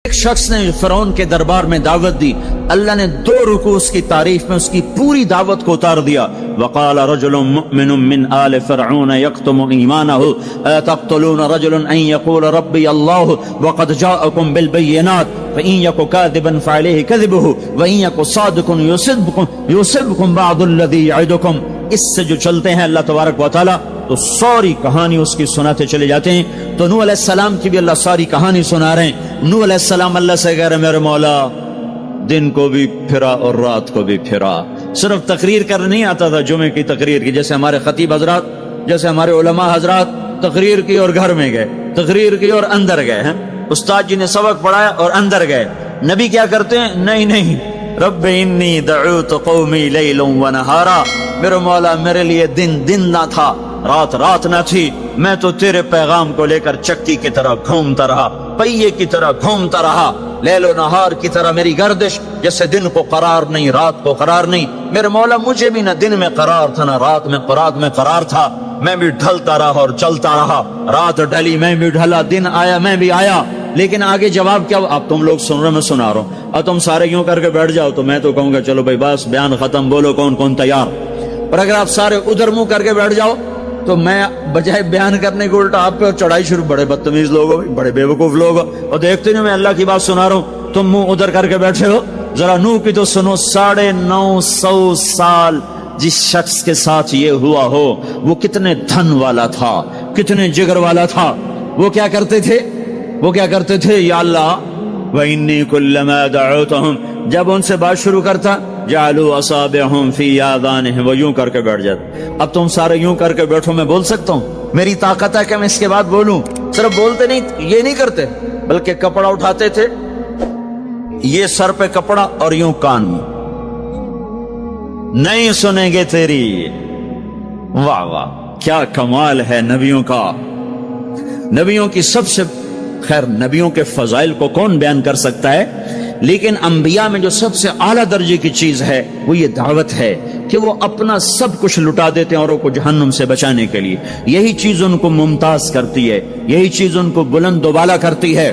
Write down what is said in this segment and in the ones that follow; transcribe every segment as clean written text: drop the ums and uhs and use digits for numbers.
ایک شخص نے فرعون کے دربار میں دعوت دی، اللہ نے 2 رکوع اس کی تعریف میں اس کی پوری دعوت کو اتار دیا۔ وقال رجل مؤمن من آل فرعون يكتم ایمانه اتقتلون رجلا ان يقول ربي الله وقد جاءكم بالبينات فإن يك كاذبا فعليه كذبه وإن يك صادقا يصبكم بعض الذي يعدكم۔ اس سے جو چلتے ہیں اللہ تبارک و تعالی تو ساری کہانی اس کی سناتے چلے جاتے ہیں۔ تو نوح علیہ السلام کی بھی اللہ ساری کہانی سنا رہے ہیں۔ نوح علیہ السلام اللہ سے کہہ رہے میرے مولا دن کو بھی پھرا اور رات کو بھی پھرا۔ صرف تقریر کر نہیں آتا تھا جمعے کی تقریر کی، جیسے ہمارے خطیب حضرات، جیسے ہمارے علماء حضرات تقریر کی اور گھر میں گئے، تقریر کی اور اندر گئے ہیں، استاد جی نے سبق پڑھایا اور اندر گئے۔ نبی کیا کرتے ہیں؟ نہیں، رب انی دعوت قومی لیلا ونہارا، میرے مولا میرے لیے دن نہ تھا، رات نہ تھی، میں تو تیرے پیغام کو لے کر چکی کی طرح گھومتا رہا، پہیے کی طرح گھومتا رہا، لیل و نہار کی طرح میری گردش، جیسے دن کو قرار نہیں رات کو قرار نہیں۔ میرے مولا مجھے بھی نہ دن میں قرار تھا نہ رات میں قرار تھا، میں بھی ڈھلتا رہا اور چلتا رہا، رات ڈھلی میں بھی ڈھلا، دن آیا میں بھی آیا۔ لیکن آگے جواب کیا؟ اب تم لوگ سن رہے میں سنا رہا ہوں، اب تم سارے یوں کر کے بیٹھ جاؤ تو میں تو کہوں گا چلو بھائی بس بیان ختم، بولو کون تیار۔ اور اگر آپ سارے ادھر منہ کر کے بیٹھ جاؤ تو میں بجائے بیان کرنے کو الٹا آپ پہ چڑھائی شروع۔ بڑے بدتمیز لوگ ہو، بڑے بیوقوف لوگ ہو، اور دیکھتے نہیں میں اللہ کی بات سنا رہا ہوں، تم منہ ادھر کر کے بیٹھے ہو۔ ذرا نوح کی تو سنو، 950 سال جس شخص کے ساتھ یہ ہوا ہو وہ کتنے دھن والا تھا، کتنے جگر والا تھا۔ وہ کیا کرتے تھے؟ یا اللہ وَإِنِّي كُلَّمَا دَعَوْتُهُمْ، جب ان سے بات شروع کرتا جعلوا اصابعهم في آذانهم، وہ یوں کر کے بیٹھ جاتے۔ اب تم سارے یوں کر کے بیٹھو، میں بول سکتا ہوں؟ میری طاقت ہے کہ میں اس کے بعد بولوں؟ صرف بولتے نہیں، یہ نہیں کرتے، بلکہ کپڑا اٹھاتے تھے، یہ سر پہ کپڑا اور یوں کان میں، نہیں سنیں گے تیری۔ واہ واہ کیا کمال ہے نبیوں کا، نبیوں کی سب سے خیر نبیوں کے فضائل کو کون بیان کر سکتا ہے، لیکن انبیاء میں جو سب سے اعلیٰ درجے کی چیز ہے وہ یہ دعوت ہے کہ وہ اپنا سب کچھ لٹا دیتے ہیں اوروں کو جہنم سے بچانے کے لیے۔ یہی چیز ان کو ممتاز کرتی ہے، یہی چیز ان کو بلند و بالا کرتی ہے۔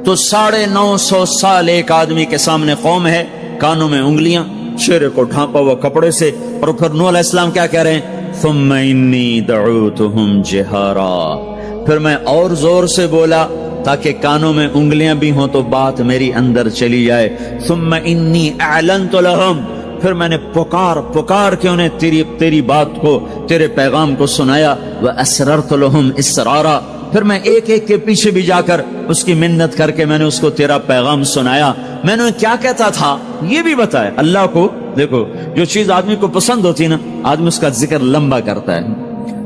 تو 950 سال ایک آدمی کے سامنے قوم ہے، کانوں میں انگلیاں، چہرے کو ڈھانپا ہوا کپڑے سے، اور پھر نوح علیہ السلام کیا کہہ رہے ہیں؟ ثم انی دعوتہم جہارا، پھر میں اور زور سے بولا تاکہ کانوں میں انگلیاں بھی ہوں تو بات میری اندر چلی جائے۔ ثم انی اعلنت لہم، پھر میں نے پکار کے انہیں تیری بات کو، تیرے پیغام کو سنایا۔ واسررت لہم اسرارا، پھر میں ایک کے پیچھے بھی جا کر اس کی منت کر کے میں نے اس کو تیرا پیغام سنایا۔ میں نے کیا کہتا تھا یہ بھی بتایا۔ اللہ کو دیکھو جو چیز آدمی کو پسند ہوتی ہے نا، آدمی اس کا ذکر لمبا کرتا ہے۔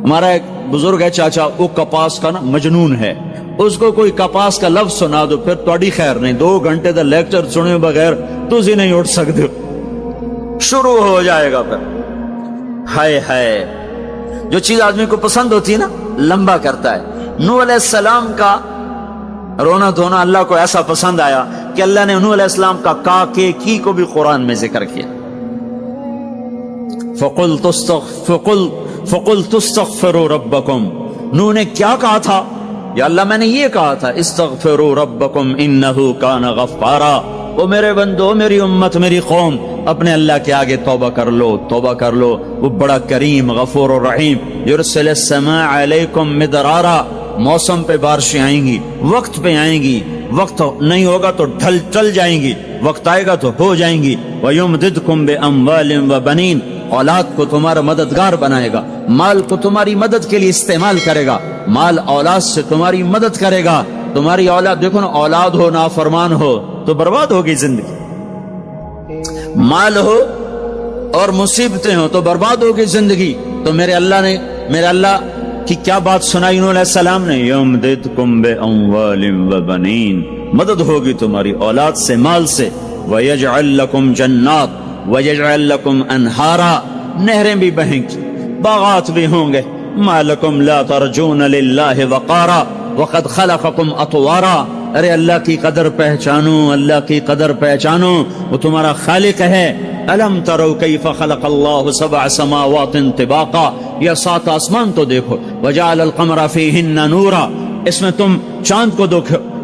ہمارا ایک بزرگ ہے چاچا، وہ کپاس کا نا مجنون ہے، اس کو کوئی کپاس کا لفظ سنا دو پھر توڑی خیر نہیں، 2 گھنٹے تک لیکچر سنے بغیر تجھے نہیں اٹھ سکتے، شروع ہو جائے گا۔ پھر ہائے جو چیز آدمی کو پسند ہوتی ہے نا لمبا کرتا ہے۔ نوح علیہ السلام کا رونا دھونا اللہ کو ایسا پسند آیا کہ اللہ نے نوح علیہ السلام کا کی کو بھی قرآن میں ذکر کیا۔ فَقُلْتُ اسْتَغْفِرُوا رَبَّكُمْ، نوح نے کیا کہا تھا؟ یا اللہ میں نے یہ کہا تھا استغفروا ربکم انہ کان غفارا، وہ میرے بندو، میری امت، میری قوم، اپنے اللہ کے آگے توبہ کر لو، وہ بڑا کریم غفور و رحیم۔ یرسل السماء علیکم مدرارا، موسم پہ بارشیں آئیں گی، وقت پہ آئیں گی، وقت نہیں ہوگا تو ڈل جائیں گی، وقت آئے گا تو ہو جائیں گی۔ وَيُمْدِدْكُمْ بِأَمْوَالٍ وَبَنِينَ، اولاد کو تمہارا مددگار بنائے گا، مال کو تمہاری مدد کے لیے استعمال کرے گا، مال اولاد سے تمہاری مدد کرے گا۔ تمہاری اولاد دیکھو نا، اولاد ہو نافرمان ہو تو برباد ہوگی زندگی، مال ہو اور مصیبتیں ہو تو برباد ہوگی زندگی۔ تو میرے اللہ کی کیا بات سنائی نوح علیہ السلام نے؟ یمددکم باموال وبنین، مدد ہوگی تمہاری اولاد سے، مال سے۔ ویجعل لکم جنات ویجعل لکم انہارا، نہریں بھی بہیں گی، باغات بھی ہوں گے۔ ما لکم لا ترجون للہ وقارا وقد خلقکم اطوارا، ارے اللہ کی قدر پہچانو، اللہ کی قدر پہچانو، وہ تمہارا خالق ہے۔ الم تروا کیف خلق اللہ 7 سماوات طباقا، یہ 7 آسمان تو دیکھو۔ وجعل القمر فیہن نورا، اس میں تم چاند کو دیکھو،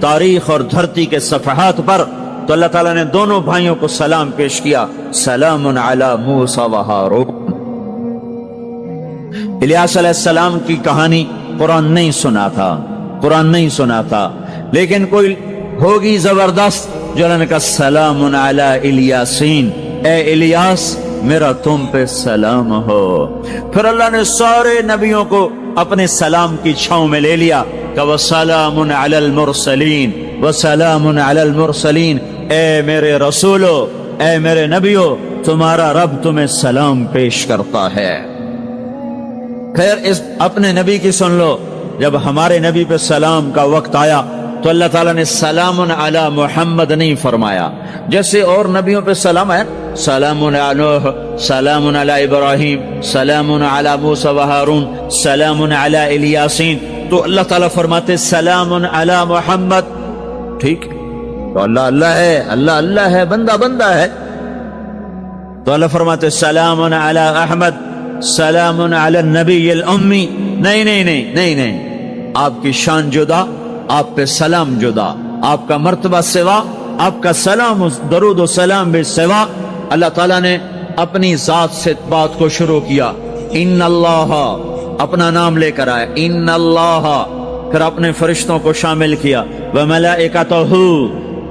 تاریخ اور دھرتی کے صفحات پر، تو اللہ تعالیٰ نے دونوں بھائیوں کو سلام پیش کیا، سلام علی موسیٰ و ہارون۔ الیاس علیہ السلام کی کہانی قرآن نہیں سنا تھا، قرآن نہیں سنا تھا، لیکن کوئی ہوگی زبردست جو اللہ نے کہا سلام علی الیاسین، اے الیاس میرا تم پہ سلام ہو۔ پھر اللہ نے سارے نبیوں کو اپنے سلام کی چھاؤں میں لے لیا کہ وَسَلَامٌ عَلَى الْمُرْسَلِينَ وَسَلَامٌ عَلَى الْمُرْسَلِينَ، اے میرے رسولو، اے میرے نبیو، تمہارا رب تمہیں سلام پیش کرتا ہے۔ خیر، اس اپنے نبی کی سن لو، جب ہمارے نبی پہ سلام کا وقت آیا تو اللہ تعالیٰ نے سلام علی محمد نہیں فرمایا، جیسے اور نبیوں پہ سلام ہے، سلام علی نوح، سلام علی ابراہیم، سلام علی موسیٰ و ہارون، سلام علی الیاسین، تو اللہ تعالیٰ فرماتے سلام علی محمد۔ ٹھیک، تو اللہ اللہ ہے، اللہ اللہ ہے، بندہ بندہ ہے، تو اللہ فرماتے سلام علی احمد، سلام علی النبی الامی۔ نہیں نہیں نہیں نہیں نہیں، آپ کی شان جدا، آپ پہ سلام جدا، آپ کا مرتبہ سوا، آپ کا سلام درود و سلام بھی سوا۔ اللہ تعالیٰ نے اپنی ذات سے بات کو شروع کیا، ان اللہ، اپنا نام لے کر آئے، ان اللہ، پھر اپنے فرشتوں کو شامل کیا، وملائکتہ،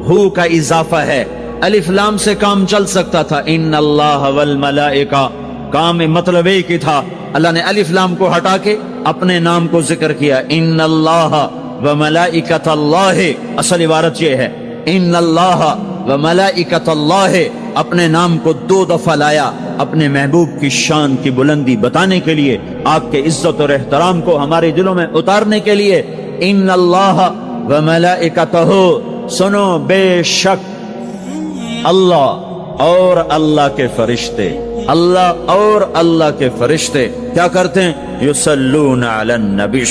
ہو کا اضافہ ہے، الف لام سے کام چل سکتا تھا، ان اللہ والملائکہ، کام مطلب ایک ہی تھا، اللہ نے الف لام کو ہٹا کے اپنے نام کو ذکر کیا، ان اللہ وملائکۃ اللہ، اصل عبارت یہ ہے، ان اللہ وملائکۃ اللہ، اپنے نام کو دو دفعہ لایا اپنے محبوب کی شان کی بلندی بتانے کے لیے، آپ کے عزت اور احترام کو ہمارے دلوں میں اتارنے کے لیے، ان اللہ وملائکتہ، سنو بے شک اللہ اور اللہ کے فرشتے، اللہ اور اللہ کے فرشتے کیا کرتے ہیں؟ یصلون علی النبی،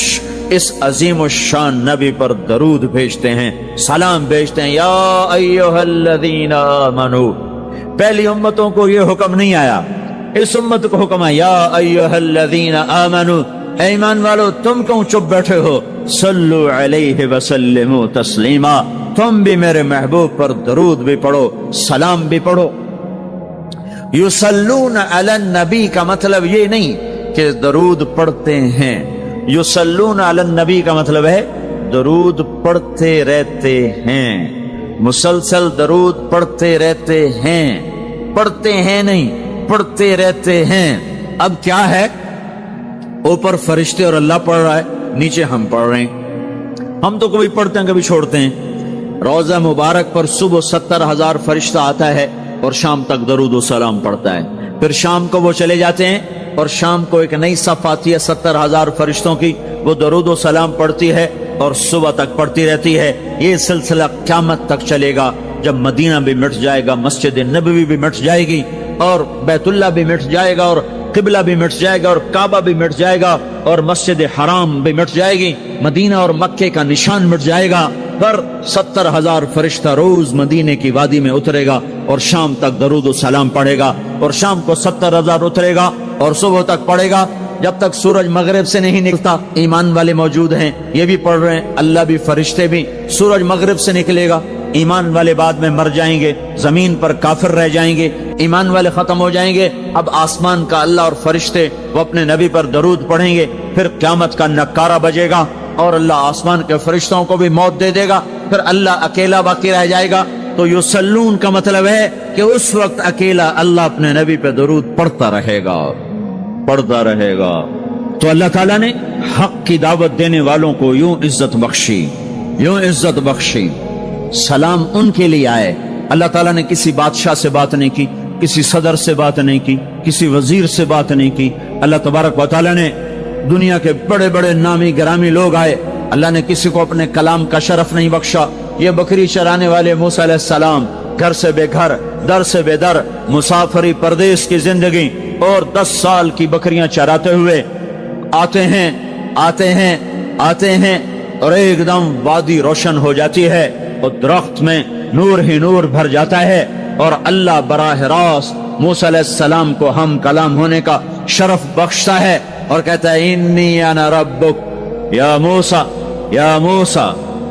اس عظیم الشان نبی پر درود بھیجتے ہیں، سلام بھیجتے ہیں، یا ایھا الذین آمنو۔ پہلی امتوں کو یہ حکم نہیں آیا، اس امت کو حکم ہے، یا ایھا الذین آمنو، اے ایمان والو تم کیوں چپ بیٹھے ہو، صلو علیہ وسلموا تسلیما، تم بھی میرے محبوب پر درود بھی پڑھو، سلام بھی پڑھو۔ یصلون علی النبی کا مطلب یہ نہیں کہ درود پڑھتے ہیں، یصلون علی النبی کا مطلب ہے درود پڑھتے رہتے ہیں، مسلسل درود پڑھتے رہتے ہیں، پڑھتے ہیں نہیں، پڑھتے رہتے ہیں۔ اب کیا ہے، اوپر فرشتے اور اللہ پڑھ رہا ہے، نیچے ہم پڑھ رہے ہیں، ہم تو کبھی پڑھتے ہیں کبھی چھوڑتے ہیں۔ روزہ مبارک پر صبح 70,000 فرشتہ آتا ہے اور شام تک درود و سلام پڑھتا ہے، پھر شام کو وہ چلے جاتے ہیں اور شام کو ایک نئی صف آتی ہے 70,000 فرشتوں کی، وہ درود و سلام پڑھتی ہے اور صبح تک پڑھتی رہتی ہے۔ یہ سلسلہ قیامت تک چلے گا، جب مدینہ بھی مٹ جائے گا، مسجد نبوی بھی مٹ جائے گی، اور بیت اللہ بھی مٹ جائے گا، اور قبلہ بھی مٹ جائے گا، اور کعبہ بھی مٹ جائے گا، اور مسجد حرام بھی مٹ جائے گی، مدینہ اور مکے کا نشان مٹ جائے گا، پر 70,000 فرشتہ روز مدینے کی وادی میں اترے گا اور شام تک درود و سلام پڑھے گا، اور شام کو 70,000 اترے گا اور صبح تک پڑھے گا، جب تک سورج مغرب سے نہیں نکلتا۔ ایمان والے موجود ہیں، یہ بھی پڑھ رہے ہیں، اللہ بھی فرشتے بھی۔ سورج مغرب سے نکلے گا، ایمان والے بعد میں مر جائیں گے، زمین پر کافر رہ جائیں گے، ایمان والے ختم ہو جائیں گے، اب آسمان کا اللہ اور فرشتے وہ اپنے نبی پر درود پڑھیں گے، پھر قیامت کا نکارہ بجے گا اور اللہ آسمان کے فرشتوں کو بھی موت دے دے گا، پھر اللہ اکیلا باقی رہ جائے گا۔ تو یصلون کا مطلب ہے کہ اس وقت اکیلا اللہ اپنے نبی پہ درود پڑھتا رہے گا، پڑھتا رہے گا۔ تو اللہ تعالیٰ نے حق کی دعوت دینے والوں کو یوں عزت بخشی، یوں عزت بخشی۔ سلام ان کے لیے آئے، اللہ تعالیٰ نے کسی بادشاہ سے بات نہیں کی، کسی صدر سے بات نہیں کی، کسی وزیر سے بات نہیں کی، اللہ تبارک و تعالیٰ نے دنیا کے بڑے بڑے نامی گرامی لوگ آئے، اللہ نے کسی کو اپنے کلام کا شرف نہیں بخشا۔ یہ بکری چرانے والے موسیٰ علیہ السلام، گھر سے بے گھر، در سے بے در، مسافری پردیس کی زندگی، اور 10 سال کی بکریاں چراتے ہوئے آتے ہیں آتے ہیں آتے ہیں، اور ایک دم وادی روشن ہو جاتی ہے اور درخت میں نور ہی نور بھر جاتا ہے، اور اللہ براہ راست موسیٰ علیہ السلام کو ہم کلام ہونے کا شرف بخشتا ہے اور کہتا ہے انی انا ربک یا موسیٰ، یا موسیٰ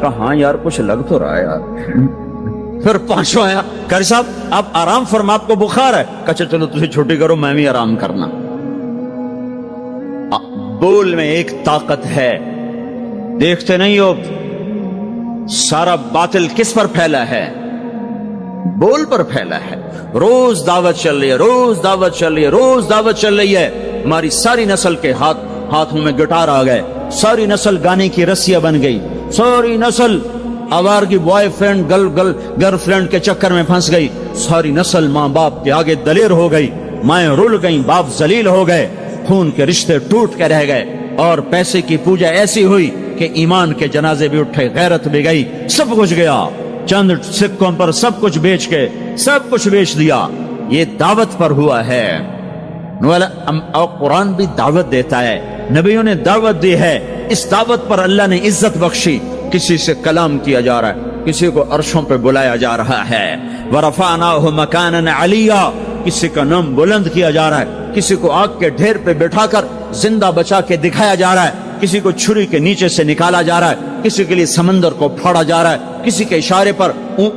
کہا ہاں یار کچھ لگ تو رہا ہے یار۔ پھر پانچواں آیا، قاری صاحب آپ آرام فرما، آپ کو بخار ہے؟ کہا چلو تجھے چھٹی کرو، میں بھی آرام کرنا۔ بول میں ایک طاقت ہے، دیکھتے نہیں ہو سارا باطل کس پر پھیلا ہے؟ بول پر پھیلا ہے۔ روز دعوت چل رہی ہے، روز دعوت چل رہی ہے، روز دعوت چل رہی ہے۔ ہماری ساری نسل کے ہاتھوں میں گٹار آ گئے، ساری نسل گانے کی رسیاں بن گئی، ساری نسل آوارگی بوائے فرینڈ گرل فرینڈ کے چکر میں پھنس گئی، ساری نسل ماں باپ کے آگے دلیر ہو گئی، مائیں رول گئیں، باپ ذلیل ہو گئے، خون کے رشتے ٹوٹ کے رہ گئے، اور پیسے کی پوجا ایسی ہوئی کہ ایمان کے جنازے بھی اٹھے، غیرت بھی گئی، سب کچھ گیا، چند سکوں پر سب کچھ بیچ کے سب کچھ بیچ دیا۔ یہ دعوت پر ہوا ہے۔ اور قرآن بھی دعوت دیتا ہے، نبیوں نے دعوت دی ہے، اس دعوت پر اللہ نے عزت بخشی۔ کسی سے کلام کیا جا رہا ہے، کسی کو عرشوں پہ بلایا جا رہا ہے، وَرَفَعْنَاهُ مَكَانًا عَلِيًّا، کسی کا نام بلند کیا جا رہا ہے، کسی کو آگ کے ڈھیر پہ بٹھا کر زندہ بچا کے دکھایا جا رہا ہے، کسی کو چھری کے نیچے سے نکالا جا رہا ہے، کسی کے لیے سمندر کو پھاڑا جا رہا ہے، کسی کے اشارے پر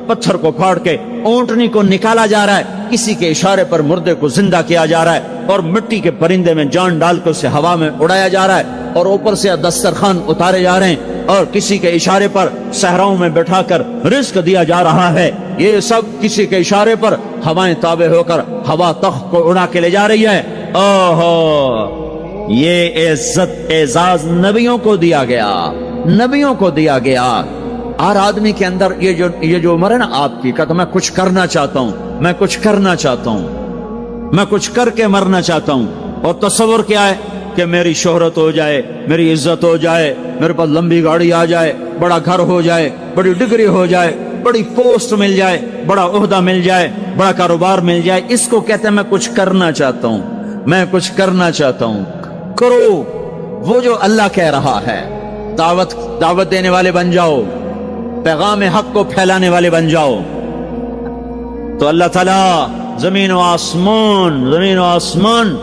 پتھر کو پھاڑ کے اونٹنی کو نکالا جا رہا ہے، کسی کے اشارے پر مردے کو زندہ کیا جا رہا ہے، اور مٹی کے پرندے میں جان ڈال کے اسے ہوا میں اڑایا جا رہا ہے، اور اوپر سے دسترخوان اتارے جا رہے ہیں، اور کسی کے اشارے پر صحراؤں میں بٹھا کر رزق دیا جا رہا ہے۔ یہ سب کسی کے اشارے پر ہوائیں تابع ہو کر ہوا تخت کو اڑا کے لے جا رہی ہے۔ اوہو، یہ عزت اعزاز نبیوں کو دیا گیا، نبیوں کو دیا گیا۔ ہر آدمی کے اندر یہ جو عمر ہے نا آپ کی، کہتا میں کچھ کرنا چاہتا ہوں، میں کچھ کرنا چاہتا ہوں، میں کچھ کر کے مرنا چاہتا ہوں۔ اور تصور کیا ہے کہ میری شہرت ہو جائے، میری عزت ہو جائے، میرے پاس لمبی گاڑی آ جائے، بڑا گھر ہو جائے، بڑی ڈگری ہو جائے، بڑی پوسٹ مل جائے، بڑا عہدہ مل جائے، بڑا کاروبار مل جائے، اس کو کہتے ہیں میں کچھ کرنا چاہتا ہوں، میں کچھ کرنا چاہتا ہوں۔ کرو وہ جو اللہ کہہ رہا ہے، دعوت دینے والے بن جاؤ، پیغام حق کو پھیلانے والے بن جاؤ، تو اللہ تعالیٰ زمین و آسمان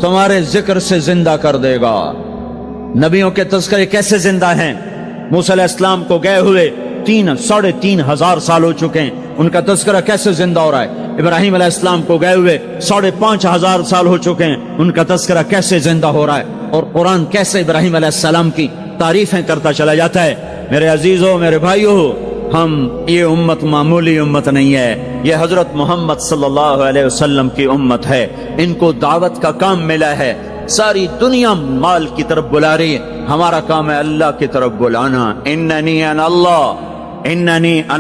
تمہارے ذکر سے زندہ کر دے گا۔ نبیوں کے تذکرے کیسے زندہ ہیں؟ موسیٰ علیہ السلام کو گئے ہوئے 3,500 سال ہو چکے ہیں، ان کا تذکرہ کیسے زندہ ہو رہا ہے؟ ابراہیم علیہ السلام کو گئے ہوئے 5,500 سال ہو چکے ہیں، ان کا تذکرہ کیسے زندہ ہو رہا ہے؟ اور قرآن کیسے ابراہیم علیہ السلام کی تعریفیں کرتا چلا جاتا ہے۔ میرے عزیزوں، میرے بھائیوں، یہ امت معمولی امت نہیں ہے، یہ حضرت محمد صلی اللہ علیہ وسلم کی امت ہے۔ ان کو دعوت کا کام ملا ہے، ساری دنیا مال کی طرف بلا رہی ہے، ہمارا کام ہے اللہ کی طرف بلانا۔ اننی انا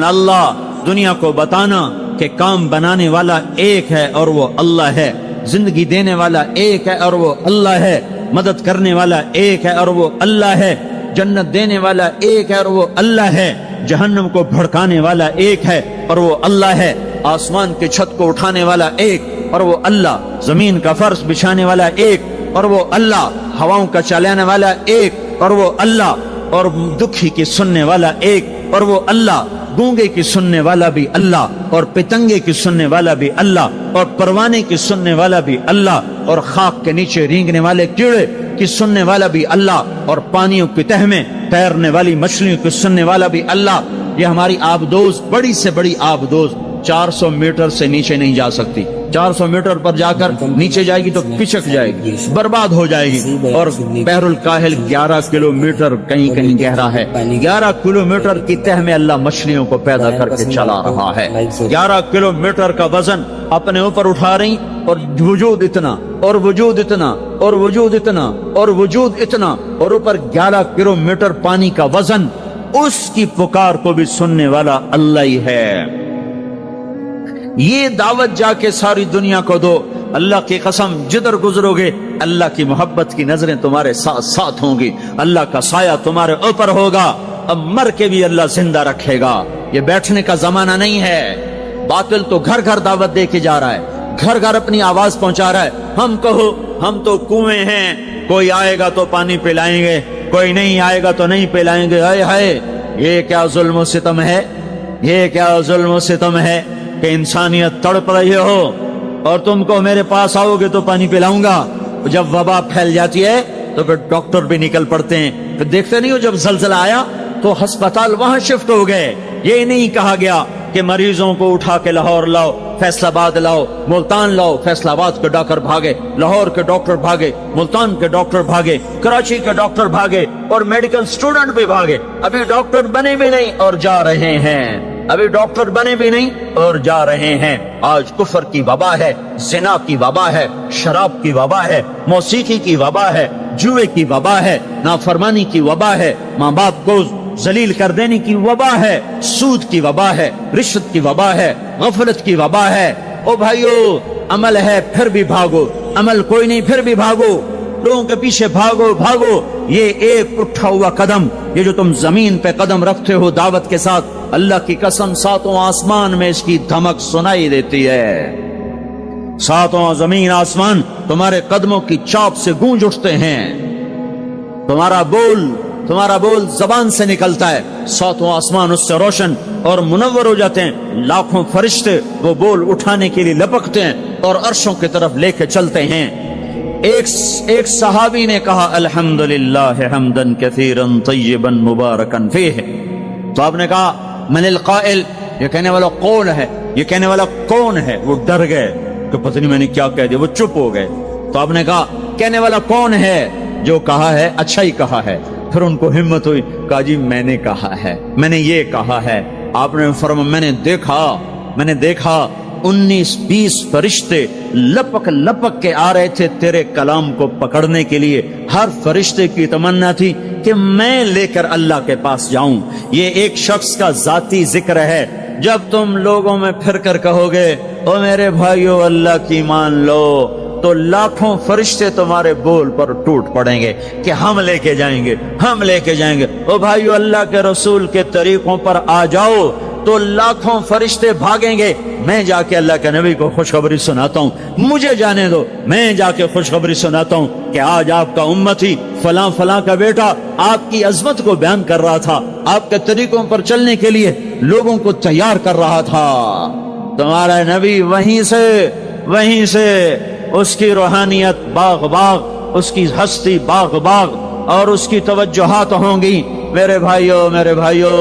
اللہ، دنیا کو بتانا کہ کام بنانے والا ایک ہے اور وہ اللہ ہے، زندگی دینے والا ایک ہے اور وہ اللہ ہے، مدد کرنے والا ایک ہے اور وہ اللہ ہے، جنت دینے والا ایک ہے اور وہ اللہ ہے، جہنم کو بھڑکانے والا ایک ہے اور وہ اللہ ہے، آسمان کی چھت کو اٹھانے والا ایک اور وہ اللہ، زمین کا فرش بچھانے والا ایک اور وہ اللہ، ہواؤں کا چلانے والا ایک اور وہ اللہ، اور دکھی کی سننے والا ایک اور وہ اللہ، گونگے کی سننے والا بھی اللہ، اور پتنگے کی سننے والا بھی اللہ، اور پروانے کی سننے والا بھی اللہ، اور خاک کے نیچے رینگنے والے کیڑے کی سننے والا بھی اللہ، اور پانیوں کی تہ میں تیرنے والی مچھلیوں کی سننے والا بھی اللہ۔ یہ ہماری آبدوز، بڑی سے بڑی آبدوز 400 میٹر سے نیچے نہیں جا سکتی، 400 میٹر پر جا کر نیچے جائے گی تو پچک جائے گی، برباد ہو جائے گی۔ اور بحر الکاہل 11 کلومیٹر کہیں کہیں گہرا ہے، 11 کلومیٹر کی تہ میں اللہ مچھلیوں کو پیدا کر کے چلا رہا ہے، 11 کلومیٹر کا وزن اپنے اوپر اٹھا رہی، اور وجود اتنا اور وجود اتنا اور وجود اتنا اور وجود اتنا، اور اوپر 11 کلومیٹر پانی کا وزن، اس کی پکار کو بھی سننے والا اللہ ہی ہے۔ یہ دعوت جا کے ساری دنیا کو دو، اللہ کی قسم جدھر گزرو گے اللہ کی محبت کی نظریں تمہارے ساتھ ساتھ ہوں گی، اللہ کا سایہ تمہارے اوپر ہوگا، اب مر کے بھی اللہ زندہ رکھے گا۔ یہ بیٹھنے کا زمانہ نہیں ہے۔ باطل تو گھر گھر دعوت دے کے جا رہا ہے، گھر گھر اپنی آواز پہنچا رہا ہے، ہم کہو ہم تو کنویں ہیں، کوئی آئے گا تو پانی پلائیں گے، کوئی نہیں آئے گا تو نہیں پلائیں گے۔ ہائے ہائے، یہ کیا ظلم و ستم ہے، یہ کیا ظلم و ستم ہے کہ انسانیت تڑپ رہی ہو اور تم کو میرے پاس آؤ گے تو پانی پلاؤں گا۔ جب وبا پھیل جاتی ہے تو پھر ڈاکٹر بھی نکل پڑتے ہیں. پھر دیکھتے نہیں ہو جب زلزلہ آیا تو ہسپتال وہاں شفٹ ہو گئے. یہ نہیں کہا گیا کہ مریضوں کو اٹھا کے لاہور لاؤ, فیصل آباد لاؤ, ملتان لاؤ. فیصل آباد کے ڈاکٹر بھاگے, لاہور کے ڈاکٹر بھاگے, ملتان کے ڈاکٹر بھاگے, کراچی کے ڈاکٹر بھاگے, اور میڈیکل سٹوڈنٹ بھی بھاگے. ابھی ڈاکٹر بنے بھی نہیں اور جا رہے ہیں. ابھی ڈاکٹر بنے بھی نہیں اور جا رہے ہیں. آج کفر کی وبا ہے, زنا کی وبا ہے, شراب کی وبا ہے, موسیقی کی وبا ہے, جوئے کی وبا ہے, نافرمانی کی وبا ہے, ماں باپ کو ذلیل کر دینے کی وبا ہے, سود کی وبا ہے, رشوت کی وبا ہے, غفلت کی وبا ہے. او بھائیو, عمل ہے پھر بھی بھاگو, عمل کوئی نہیں پھر بھی بھاگو, لوگوں کے پیچھے بھاگو بھاگو. یہ ایک اٹھا ہوا قدم, یہ جو تم زمین پہ قدم رکھتے ہو دعوت کے ساتھ, اللہ کی قسم ساتوں آسمان میں اس کی دھمک سنائی دیتی ہے. ساتوں زمین آسمان تمہارے قدموں کی چاپ سے گونج اٹھتے ہیں. تمہارا بول زبان سے نکلتا ہے, ساتوں آسمان اس سے روشن اور منور ہو جاتے ہیں. لاکھوں فرشتے وہ بول اٹھانے کے لیے لپکتے ہیں اور عرشوں کی طرف لے کے چلتے ہیں. ایک صحابی نے کہا الحمدللہ حمدن کثیرا طیبا مبارکا فیہ. تو آپ نے کہا من القائل, یہ کہنے والا کون ہے, یہ کہنے والا کون ہے. وہ ڈر گئے کہ پتہ نہیں میں نے کیا کہہ دیا, وہ چپ ہو گئے. تو آپ نے کہا کہنے والا کون ہے, جو کہا ہے اچھا ہی کہا ہے. پھر ان کو ہمت ہوئی, کہا جی میں نے کہا ہے, میں نے یہ کہا ہے. آپ نے فرمایا میں نے دیکھا 19-20 فرشتے لپک کے آ رہے تھے تیرے کلام کو پکڑنے کے لیے. ہر فرشتے کی تمنا تھی کہ میں لے کر اللہ کے پاس جاؤں. یہ ایک شخص کا ذاتی ذکر ہے. جب تم لوگوں میں پھر کر کہو گے او میرے بھائیو اللہ کی مان لو, تو لاکھوں فرشتے تمہارے بول پر ٹوٹ پڑیں گے کہ ہم لے کے جائیں گے. او بھائیو اللہ کے رسول کے طریقوں پر آ جاؤ تو لاکھوں فرشتے بھاگیں گے. میں جا کے اللہ کے نبی کو خوشخبری سناتا ہوں, مجھے جانے دو, میں جا کے خوشخبری سناتا ہوں کہ آج آپ کا امتی فلاں فلاں کا بیٹا آپ کی عظمت کو بیان کر رہا تھا, آپ کے طریقوں پر چلنے کے لیے لوگوں کو تیار کر رہا تھا. تمہارا نبی وہیں سے اس کی روحانیت باغ, اس کی ہستی باغ, اور اس کی توجہات ہوں گی. میرے بھائیو,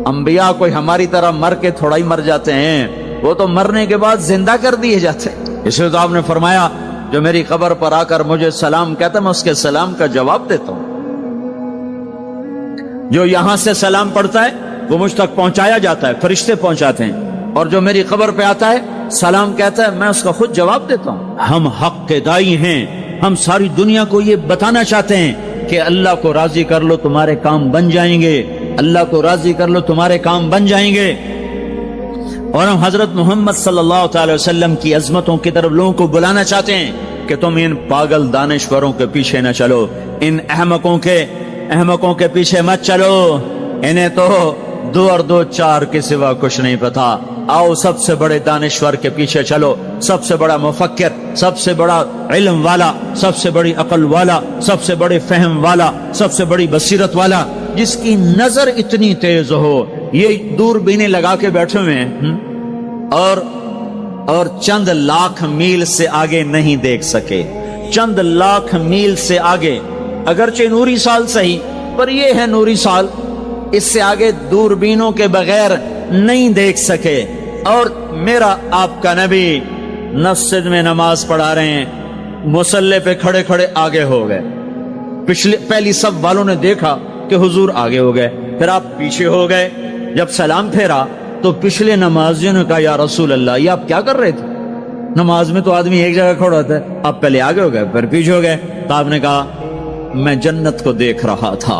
انبیاء کوئی ہماری طرح مر کے تھوڑا ہی مر جاتے ہیں, وہ تو مرنے کے بعد زندہ کر دیے جاتے ہیں. اس لیے تو آپ نے فرمایا جو میری قبر پر آ کر مجھے سلام کہتا ہے میں اس کے سلام کا جواب دیتا ہوں. جو یہاں سے سلام پڑھتا ہے وہ مجھ تک پہنچایا جاتا ہے, فرشتے پہنچاتے ہیں, اور جو میری قبر پہ آتا ہے سلام کہتا ہے میں اس کا خود جواب دیتا ہوں. ہم حق کے دائی ہیں, ہم ساری دنیا کو یہ بتانا چاہتے ہیں کہ اللہ کو راضی کر لو تمہارے کام بن جائیں گے, اللہ کو راضی کر لو تمہارے کام بن جائیں گے. اور ہم حضرت محمد صلی اللہ تعالی وسلم کی عظمتوں کی طرف لوگوں کو بلانا چاہتے ہیں کہ تم ان پاگل دانشوروں کے پیچھے نہ چلو, ان احمقوں کے پیچھے مت چلو, انہیں تو 2 اور 2 4 کے سوا کچھ نہیں پتا. آؤ سب سے بڑے دانشور کے پیچھے چلو, سب سے بڑا مفکر, سب سے بڑا علم والا, سب سے بڑی عقل والا, سب سے بڑے فہم والا, سب سے بڑی بصیرت والا, جس کی نظر اتنی تیز ہو. یہ دوربینیں لگا کے بیٹھے ہوئے ہیں اور چند لاکھ میل سے آگے نہیں دیکھ سکے. چند لاکھ میل سے آگے, اگرچہ نوری سال صحیح, پر یہ ہے نوری سال, اس سے آگے دوربینوں کے بغیر نہیں دیکھ سکے. اور میرا آپ کا نبی مسجد میں نماز پڑھا رہے ہیں, مصلی پہ کھڑے آگے ہو گئے. پہلی صف والوں نے دیکھا کہ حضور آگے ہو گئے, پھر آپ پیچھے ہو گئے. جب سلام پھیرا تو پچھلے نمازیوں نے کہا یا رسول اللہ یہ آپ کیا کر رہے تھے, نماز میں تو آدمی ایک جگہ کھڑا ہوتا ہے, آپ پہلے آگے ہو گئے پھر پیچھے ہو گئے. تو آپ نے کہا میں جنت کو دیکھ رہا تھا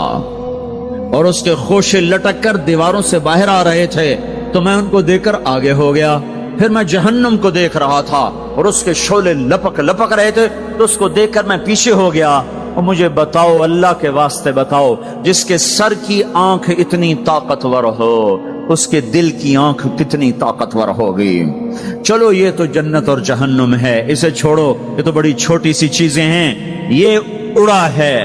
اور اس کے خوشے لٹک کر دیواروں سے باہر آ رہے تھے, تو میں ان کو دیکھ کر آگے ہو گیا. پھر میں جہنم کو دیکھ رہا تھا اور اس کے شعلے لپک رہے تھے, تو اس کو دیکھ کر میں پیچھے ہو گیا. اور مجھے بتاؤ, اللہ کے واسطے بتاؤ, جس کے سر کی آنکھ اتنی طاقتور ہو اس کے دل کی آنکھ کتنی طاقتور ہوگی. چلو یہ تو جنت اور جہنم ہے, اسے چھوڑو, یہ تو بڑی چھوٹی سی چیزیں ہیں. یہ اڑا ہے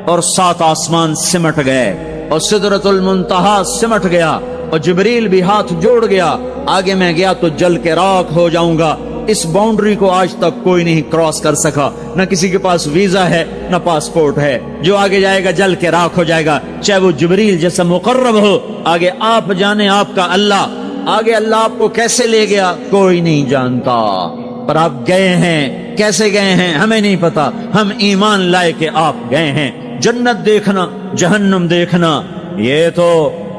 اور 7 آسمان سمٹ گئے اور سدرۃ المنتہا سمٹ گیا, اور جبریل بھی ہاتھ جوڑ گیا, آگے میں گیا تو جل کے راکھ ہو جاؤں گا. اس باؤنڈری کو آج تک کوئی نہیں کراس کر سکا، نہ کسی کے پاس ویزا ہے نہ پاسپورٹ ہے، جو آگے جائے گا جل کے راکھ ہو جائے گا، چاہے وہ جبریل جیسا مقرب ہو، آگے آپ جانے آپ کا اللہ، آگے اللہ آپ کو کیسے لے گیا کوئی نہیں جانتا، پر آپ گئے ہیں، کیسے گئے ہیں ہمیں نہیں پتا، ہم ایمان لائے کہ آپ گئے ہیں۔ جنت دیکھنا جہنم دیکھنا یہ تو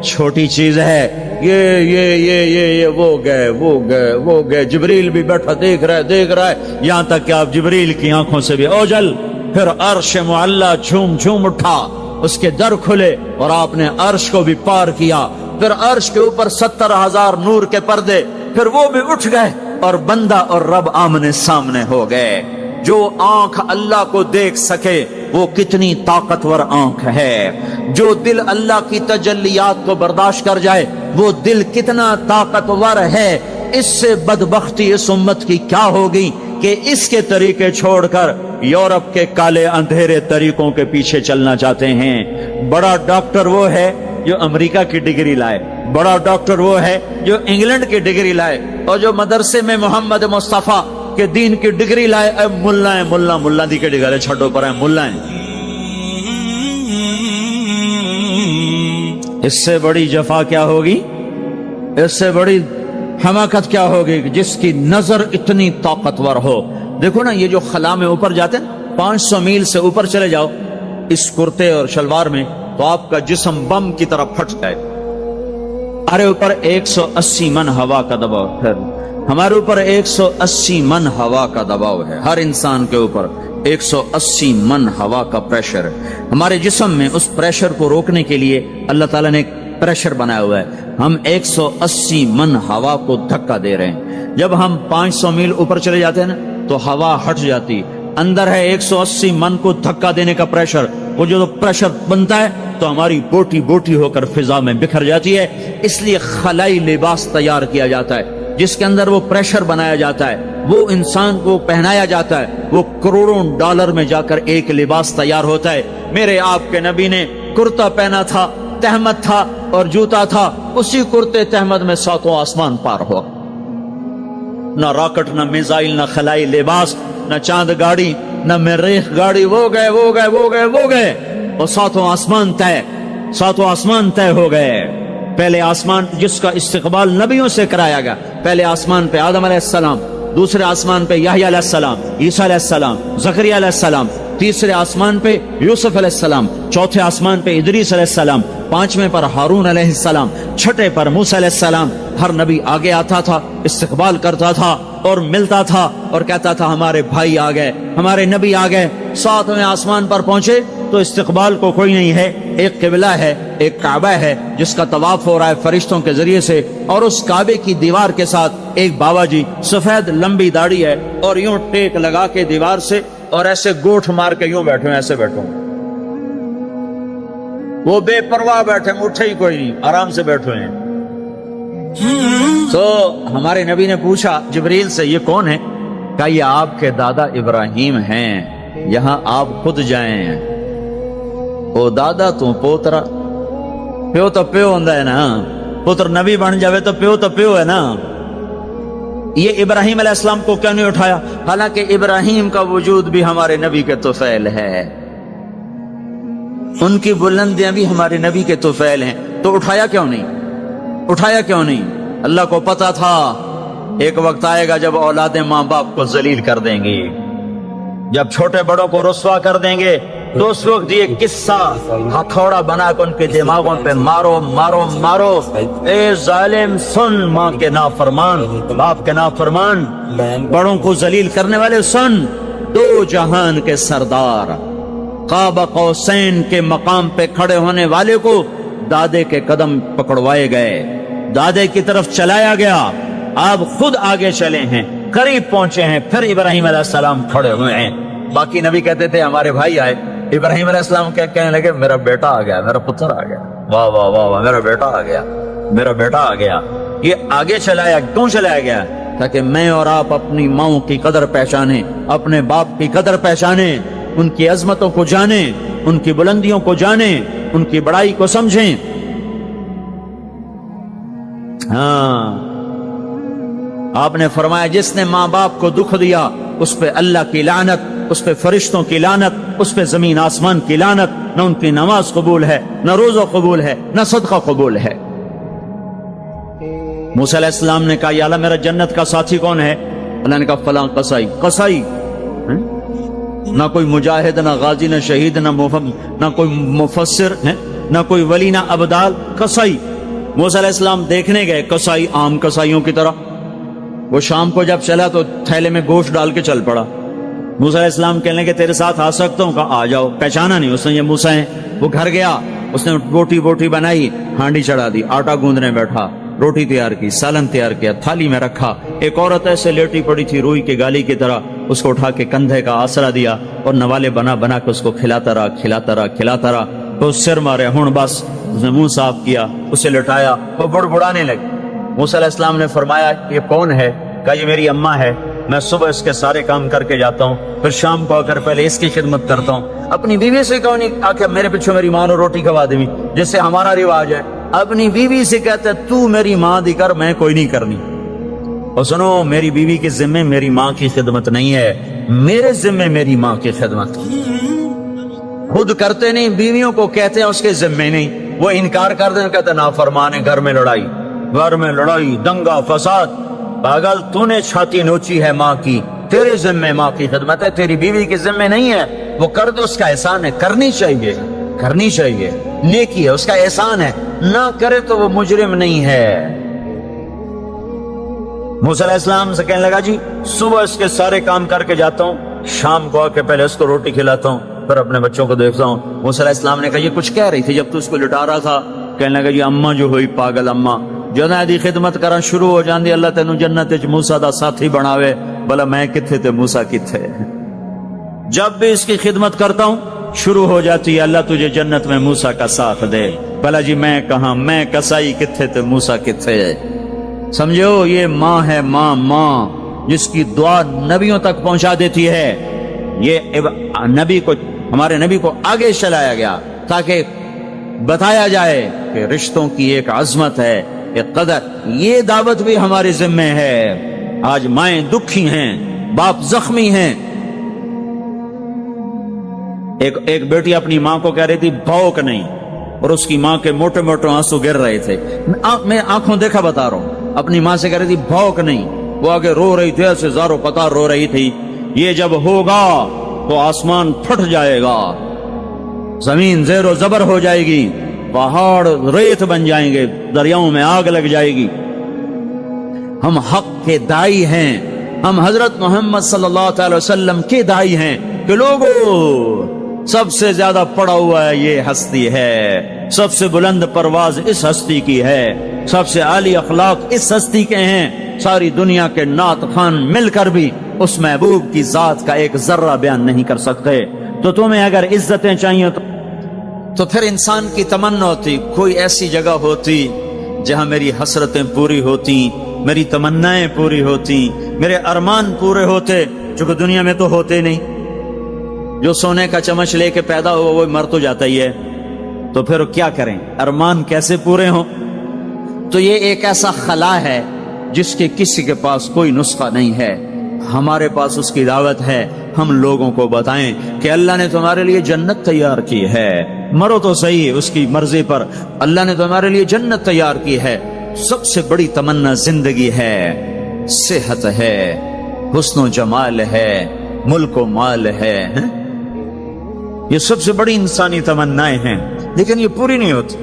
چھوٹی چیز ہے، یہ وہ گئے، جبریل بھی بیٹھا دیکھ رہا ہے، یہاں تک کہ آپ جبریل کی آنکھوں سے بھی اوجل، پھر عرش معلا جھوم اٹھا، اس کے در کھلے اور آپ نے عرش کو بھی پار کیا، پھر عرش کے اوپر 70,000 نور کے پردے، پھر وہ بھی اٹھ گئے اور بندہ اور رب آمنے سامنے ہو گئے۔ جو آنکھ اللہ کو دیکھ سکے وہ کتنی طاقتور آنکھ ہے، جو دل اللہ کی تجلیات کو برداشت کر جائے وہ دل کتنا طاقتور ہے۔ اس سے بدبختی اس امت کی کیا ہوگی کہ اس کے طریقے چھوڑ کر یورپ کے کالے اندھیرے طریقوں کے پیچھے چلنا چاہتے ہیں۔ بڑا ڈاکٹر وہ ہے جو امریکہ کی ڈگری لائے، بڑا ڈاکٹر وہ ہے جو انگلینڈ کی ڈگری لائے، اور جو مدرسے میں محمد مصطفیٰ کے دین کی ڈگری لائے اے ملا دی کے ڈگری چھٹو پر ہے ملا ہیں۔ اس سے بڑی جفا کیا ہوگی، اس سے بڑی حماقت کیا ہوگی جس کی نظر اتنی طاقتور ہو۔ دیکھو نا یہ جو خلا میں اوپر جاتے ہیں، 500 میل سے اوپر چلے جاؤ اس کرتے اور شلوار میں تو آپ کا جسم بم کی طرف پھٹ جائے۔ ہمارے اوپر 180 من ہوا کا دباؤ ہے، ہمارے اوپر 180 من ہوا کا دباؤ ہے، ہر انسان کے اوپر 180 من ہوا کا پریشر ہے۔ ہمارے جسم میں اس پریشر کو روکنے کے لیے اللہ تعالیٰ نے ایک پریشر بنایا ہوا ہے، ہم 180 من ہوا کو دھکا دے رہے ہیں۔ جب ہم 500 میل اوپر چلے جاتے ہیں نا تو ہوا ہٹ جاتی، اندر ہے 180 من کو دھکا دینے کا پریشر، وہ جو پریشر بنتا ہے تو ہماری بوٹی بوٹی ہو کر فضا میں بکھر جاتی ہے۔ اس لیے خلائی لباس تیار کیا جاتا ہے جس کے اندر وہ پریشر بنایا جاتا ہے، وہ انسان کو پہنایا جاتا ہے، وہ کروڑوں ڈالر میں جا کر ایک لباس تیار ہوتا ہے۔ میرے آپ کے نبی نے کرتا پہنا تھا، تہمت تھا اور جوتا تھا، اسی کرتے تہمت میں 7 آسمان پار ہوا، نہ راکٹ نہ میزائل نہ خلائی لباس نہ چاند گاڑی نہ مریخ گاڑی، وہ گئے اور 7 آسمان طے ہو گئے۔ پہلے آسمان جس کا استقبال نبیوں سے کرایا گیا، پہلے آسمان پہ آدم علیہ السلام، دوسرے آسمان پہ یحییٰ علیہ السلام، عیسیٰ علیہ السلام، زکریا علیہ السلام، تیسرے آسمان پہ یوسف علیہ السلام، چوتھے آسمان پہ ادریس علیہ السلام، 5ویں پر ہارون علیہ السلام، 6 پر موسیٰ علیہ السلام۔ ہر نبی آگے آتا تھا، استقبال کرتا تھا اور ملتا تھا اور کہتا تھا ہمارے بھائی آ گئے، ہمارے نبی آ گئے۔ 7ویں آسمان پر پہنچے تو استقبال کو کوئی نہیں ہے، ایک قبلہ ہے، ایک کعبہ ہے جس کا طواف ہو رہا ہے فرشتوں کے ذریعے سے، اور اس کعبے کی دیوار کے ساتھ ایک بابا جی سفید لمبی داڑھی ہے اور یوں ٹیک لگا کے دیوار سے اور ایسے گوٹھ مار کے یوں بیٹھے ہیں، ایسے بیٹھے ہیں، وہ بے پرواہ بیٹھے، اٹھے ہی کوئی نہیں، آرام سے بیٹھے ہیں۔ تو ہمارے نبی نے پوچھا جبریل سے یہ کون ہے؟ کہا یہ آپ کے دادا ابراہیم ہیں، یہاں آپ خود جائیں۔ او دادا تو پوترا، پیو تو پیو ہوندا ہے نا، پتر نبی بن جاوے تو پیو ہے نا۔ یہ ابراہیم علیہ السلام کو کیوں نہیں اٹھایا؟ حالانکہ ابراہیم کا وجود بھی ہمارے نبی کے طفیل ہے، ان کی بلندیاں بھی ہمارے نبی کے طفیل ہیں، تو اٹھایا کیوں نہیں؟ اللہ کو پتا تھا ایک وقت آئے گا جب اولادیں ماں باپ کو ذلیل کر دیں گی، جب چھوٹے بڑوں کو رسوا کر دیں گے، تو اس وقت یہ قصہ ہتھوڑا بنا کر ان کے دماغوں پہ مارو، اے ظالم سن، ماں کے نافرمان، باپ کے نافرمان، بڑوں کو ذلیل کرنے والے سن، 2 جہان کے سردار، قاب قوسین کے مقام پہ کھڑے ہونے والے کو دادے کے قدم پکڑوائے گئے، دادے کی طرف چلایا گیا، آپ خود آگے چلے ہیں، قریب پہنچے ہیں، پھر ابراہیم علیہ السلام کھڑے ہوئے ہیں۔ باقی نبی کہتے تھے ہمارے بھائی آئے، ابراہیم علیہ السلام کہنے لگے میرا بیٹا آ گیا، میرا پتر آ گیا، واہ واہ واہ واہ، میرا بیٹا آ گیا۔ یہ آگے چلایا کیوں چلایا گیا؟ تاکہ میں اور آپ اپنی ماؤں کی قدر پہچانیں، اپنے باپ کی قدر پہچانیں، ان کی عظمتوں کو جانیں، ان کی بلندیوں کو جانیں، ان کی بڑائی کو سمجھیں۔ ہاں آپ نے فرمایا جس نے ماں باپ کو دکھ دیا اس پہ اللہ کی لعنت، اس پہ فرشتوں کی لعنت، اس پہ زمین آسمان کی لعنت، نہ ان کی نماز قبول ہے، نہ روزہ قبول ہے، نہ صدقہ قبول ہے۔ موسیٰ علیہ السلام نے کہا یا اللہ میرا جنت کا ساتھی کون ہے؟ اللہ نے کہا فلاں قصائی۔ قصائی نہ کوئی مجاہد، نہ غازی، نہ شہید، نہ کوئی مفسر ہے، نہ کوئی ولی، نہ ابدال، قصائی۔ موسیٰ علیہ السلام دیکھنے گئے، قصائی عام قصائیوں کی طرح۔ وہ شام کو جب چلا تو تھیلے میں گوشت ڈال کے چل پڑا۔ موسیٰ علیہ السلام کہنے لگے تیرے ساتھ آ سکتا ہوں؟ کہا آ جاؤ۔ پہچانا نہیں اس نے یہ موسیٰ ہیں۔ وہ گھر گیا، اس نے بوٹی بنائی، ہانڈی چڑھا دی، آٹا گوندنے بیٹھا، روٹی تیار کی، سالن تیار کیا، تھالی میں رکھا۔ ایک عورت ایسے لیٹی پڑی تھی روئی کے گالی کی طرح، اس کو اٹھا کے کندھے کا آسرا دیا اور نوالے بنا بنا کے اس کو کھلاتا رہا۔ تو سر مارے، ہن بس اس نے منہ صاف کیا، اسے لٹایا، وہ بڑبڑانے لگے۔ موسیٰ علیہ السلام نے فرمایا یہ کون ہے؟ کہا یہ میری اماں ہے، میں صبح اس کے سارے کام کر کے جاتا ہوں، پھر شام کو آ کر پہلے اس کی خدمت کرتا ہوں۔ اپنی بیوی سے کہو نہیں آ کے میرے پیچھے میری ماں نے روٹی کھوا دی، جس سے ہمارا رواج ہے۔ اپنی بیوی سے کہتے تو میری ماں دی کر، میں کوئی نہیں کرنی۔ اور سنو، میری بیوی کے ذمے میری ماں کی خدمت نہیں ہے، میرے ذمے میری ماں کی خدمت۔ خود کرتے نہیں، بیویوں کو کہتے ہیں اس کے ذمے نہیں، وہ انکار کر دیں، کہتے نافرمان ہے، گھر میں لڑائی، دنگا فساد۔ پاگل، تو نے چھاتی نوچی ہے ماں کی، تیرے ذمے ماں کی خدمت ہے، تیری بیوی کے ذمے نہیں ہے۔ وہ کر دو، اس کا احسان ہے، کرنی چاہیے، نیکی ہے، اس کا احسان ہے، نہ کرے تو وہ مجرم نہیں ہے۔ موسیٰ علیہ السلام سے کہنے لگا جی صبح اس کے سارے کام کر کے جاتا ہوں، شام کو آ کے پہلے اس کو روٹی کھلاتا ہوں، پھر اپنے بچوں کو دیکھتا ہوں۔ موسیٰ علیہ السلام نے کہا یہ کچھ کہہ رہی تھی جب تو اس کو لٹا رہا تھا؟ کہنے لگا جی اماں جو ہوئی پاگل اماں، جدوں دی خدمت کرنا شروع ہو جاندی اللہ تینوں جنت وچ موسیٰ دا ساتھی بناوے۔ بلا میں کتھے تے موسیٰ کتھے؟ جب بھی اس کی خدمت کرتا ہوں شروع ہو جاتی ہے اللہ تجھے جنت میں موسیٰ کا ساتھ دے۔ بلا جی میں کہاں، میں کسائی کتھے تے موسیٰ کتھے؟ سمجھو یہ ماں ہے، ماں جس کی دعا نبیوں تک پہنچا دیتی ہے۔ یہ ہمارے نبی کو آگے چلایا گیا تاکہ بتایا جائے کہ رشتوں کی ایک عظمت ہے، ایک قدر۔ یہ دعوت بھی ہمارے ذمہ ہے۔ آج مائیں دکھی ہیں، باپ زخمی ہیں۔ ایک بیٹی اپنی ماں کو کہہ رہی تھی بھوک نہیں، اور اس کی ماں کے موٹے موٹے آنسو گر رہے تھے۔ میں آنکھوں دیکھا بتا رہا ہوں، اپنی ماں سے کہہ رہی تھی بھوک نہیں، وہ آگے رو رہی تھی، ایسے زاروں قطار رو رہی تھی۔ یہ جب ہوگا تو آسمان پھٹ جائے گا، زمین زیر و زبر ہو جائے گی، پہاڑ ریت بن جائیں گے، دریاؤں میں آگ لگ جائے گی۔ ہم حق کے دائی ہیں، ہم حضرت محمد صلی اللہ علیہ وسلم کے دائی ہیں کہ لوگوں سب سے زیادہ پڑا ہوا ہے یہ ہستی ہے، سب سے بلند پرواز اس ہستی کی ہے، سب سے عالی اخلاق اس ہستی کے ہیں۔ ساری دنیا کے نعت خوان مل کر بھی اس محبوب کی ذات کا ایک ذرہ بیان نہیں کر سکتے۔ تو تمہیں اگر عزتیں چاہیے تو پھر انسان کی تمنا ہوتی کوئی ایسی جگہ ہوتی جہاں میری حسرتیں پوری ہوتی، میری تمنائیں پوری ہوتی، میرے ارمان پورے ہوتے، جو کہ دنیا میں تو ہوتے نہیں۔ جو سونے کا چمچ لے کے پیدا ہوا وہ مر تو جاتا ہی ہے، تو پھر کیا کریں؟ ارمان کیسے پورے ہوں؟ تو یہ ایک ایسا خلا ہے جس کے کسی کے پاس کوئی نسخہ نہیں ہے، ہمارے پاس اس کی دعوت ہے۔ ہم لوگوں کو بتائیں کہ اللہ نے تمہارے لیے جنت تیار کی ہے، مرو تو صحیح اس کی مرضی پر، اللہ نے تمہارے لیے جنت تیار کی ہے۔ سب سے بڑی تمنا زندگی ہے، صحت ہے، حسن و جمال ہے، ملک و مال ہے، یہ سب سے بڑی انسانی تمنائیں ہیں، لیکن یہ پوری نہیں ہوتی۔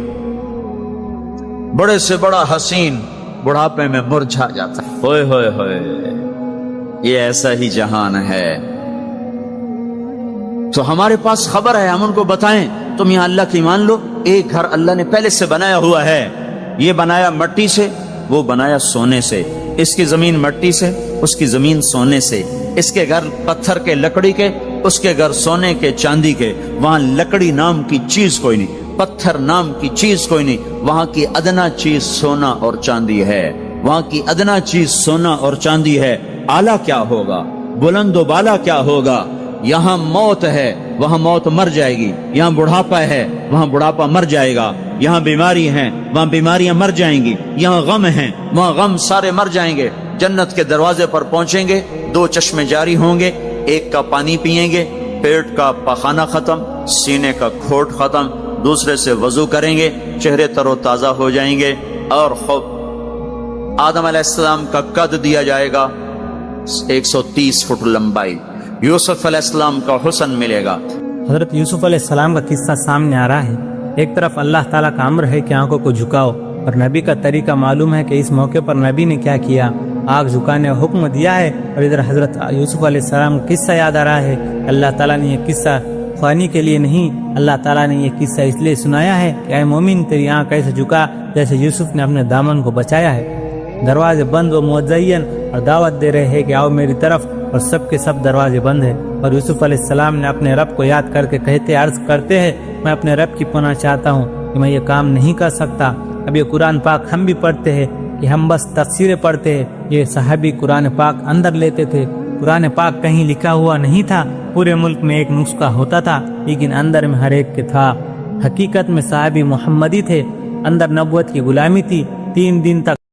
بڑے سے بڑا حسین بڑھاپے میں مرجھا جاتا ہے۔ ہوئے ہوئے ہوئے، یہ ایسا ہی جہان ہے۔ تو ہمارے پاس خبر ہے، ہم ان کو بتائیں تم یہاں اللہ کی مان لو، ایک گھر اللہ نے پہلے سے بنایا ہوا ہے، یہ بنایا مٹی سے، وہ بنایا سونے سے، اس کی زمین مٹی سے، اس کی زمین سونے سے، اس کے گھر پتھر کے لکڑی کے، اس کے گھر سونے کے چاندی کے، وہاں لکڑی نام کی چیز کوئی نہیں، پتھر نام کی چیز کوئی نہیں، وہاں کی ادنا چیز سونا اور چاندی ہے، وہاں کی ادنا چیز سونا اور چاندی ہے۔ اعلیٰ کیا ہوگا، بلند و بالا کیا ہوگا؟ یہاں موت ہے، وہاں موت مر جائے گی، یہاں بڑھاپا ہے، وہاں بڑھاپا مر جائے گا، یہاں بیماری ہیں وہاں بیماریاں مر جائیں گی، یہاں غم ہیں وہاں غم سارے مر جائیں گے۔ جنت کے دروازے پر پہنچیں گے، 2 چشمے جاری ہوں گے، ایک کا پانی پئیں گے، پیٹ کا پخانہ ختم، سینے کا کھوٹ ختم، دوسرے سے وضو کریں گے، چہرے تر و تازہ ہو جائیں گے، اور خوب آدم علیہ السلام کا قد دیا جائے گا 130 فٹ لمبائی، یوسف علیہ السلام کا حسن ملے گا۔ حضرت یوسف علیہ السلام کا قصہ سامنے آ رہا ہے۔ ایک طرف اللہ تعالیٰ کا امر ہے کہ آنکھوں کو جھکاؤ، اور نبی کا طریقہ معلوم ہے کہ اس موقع پر نبی نے کیا کیا، آنکھ جھکانے کا حکم دیا ہے۔ اور ادھر حضرت یوسف علیہ السلام کا قصہ یاد آ رہا ہے۔ اللہ تعالیٰ نے یہ قصہ خوانی کے لیے نہیں، اللہ تعالیٰ نے یہ قصہ اس لیے سنایا ہے کہ اے مومن تیری آنکھ ایسے جھکا جیسے یوسف نے اپنے دامن کو بچایا ہے۔ دروازے بند و مزین اور دعوت دے رہے ہیں کہ آؤ میری طرف، اور سب کے سب دروازے بند ہیں۔ اور یوسف علیہ السلام نے اپنے رب کو یاد کر کے عرض کرتے ہیں میں اپنے رب کی پناہ چاہتا ہوں کہ میں یہ کام نہیں کر سکتا۔ اب یہ قرآن پاک ہم بھی پڑھتے ہیں کہ ہم بس تفسیریں پڑھتے ہیں، یہ صحابی قرآن پاک اندر لیتے تھے۔ قرآن پاک کہیں لکھا ہوا نہیں تھا، پورے ملک میں ایک نسخہ ہوتا تھا لیکن اندر میں ہر ایک کے تھا۔ حقیقت میں صحابی محمدی تھے، اندر نبوت کی غلامی تھی۔ 3 دن تک